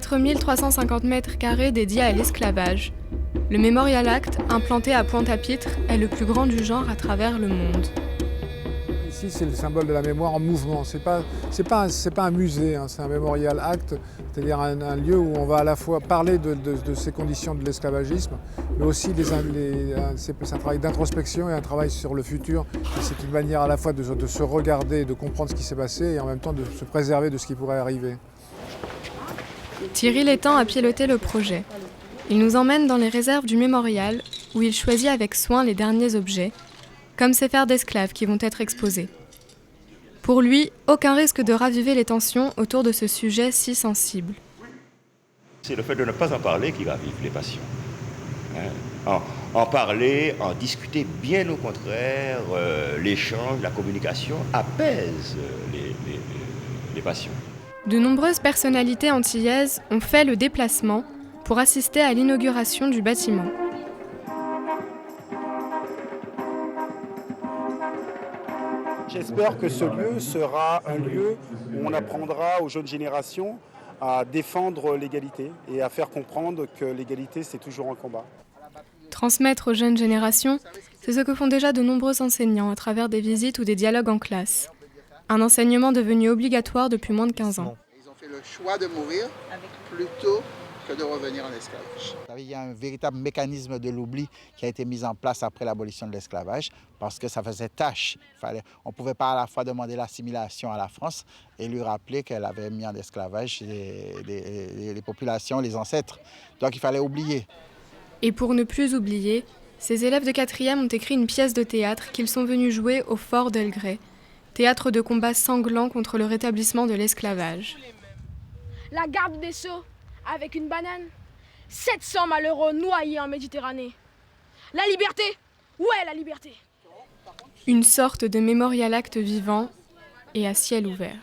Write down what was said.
4 350 mètres carrés dédiés à l'esclavage. Le Memorial Act, implanté à Pointe-à-Pitre, est le plus grand du genre à travers le monde. Ici, c'est le symbole de la mémoire en mouvement. C'est pas un musée, hein, c'est un Memorial Act, c'est-à-dire un lieu où on va à la fois parler de ces conditions de l'esclavagisme, mais aussi c'est un travail d'introspection et un travail sur le futur. Et c'est une manière à la fois de se regarder, de comprendre ce qui s'est passé et en même temps de se préserver de ce qui pourrait arriver. Thierry Létang a piloté le projet. Il nous emmène dans les réserves du Mémorial, où il choisit avec soin les derniers objets, comme ces fers d'esclaves qui vont être exposés. Pour lui, aucun risque de raviver les tensions autour de ce sujet si sensible. C'est le fait de ne pas en parler qui ravive les passions. En parler, en discuter, bien au contraire, l'échange, la communication apaise les passions. De nombreuses personnalités antillaises ont fait le déplacement pour assister à l'inauguration du bâtiment. J'espère que ce lieu sera un lieu où on apprendra aux jeunes générations à défendre l'égalité et à faire comprendre que l'égalité, c'est toujours un combat. Transmettre aux jeunes générations, c'est ce que font déjà de nombreux enseignants à travers des visites ou des dialogues en classe. Un enseignement devenu obligatoire depuis moins de 15 ans. Ils ont fait le choix de mourir plutôt que de revenir en esclavage. Il y a un véritable mécanisme de l'oubli qui a été mis en place après l'abolition de l'esclavage parce que ça faisait tâche. On ne pouvait pas à la fois demander l'assimilation à la France et lui rappeler qu'elle avait mis en esclavage les populations, les ancêtres. Donc il fallait oublier. Et pour ne plus oublier, ces élèves de 4e ont écrit une pièce de théâtre qu'ils sont venus jouer au Fort d'Elgrès, théâtre de combat sanglant contre le rétablissement de l'esclavage. La garde des Sceaux, avec une banane. 700 malheureux noyés en Méditerranée. La liberté? Où est la liberté? Une sorte de Memorial Act vivant et à ciel ouvert.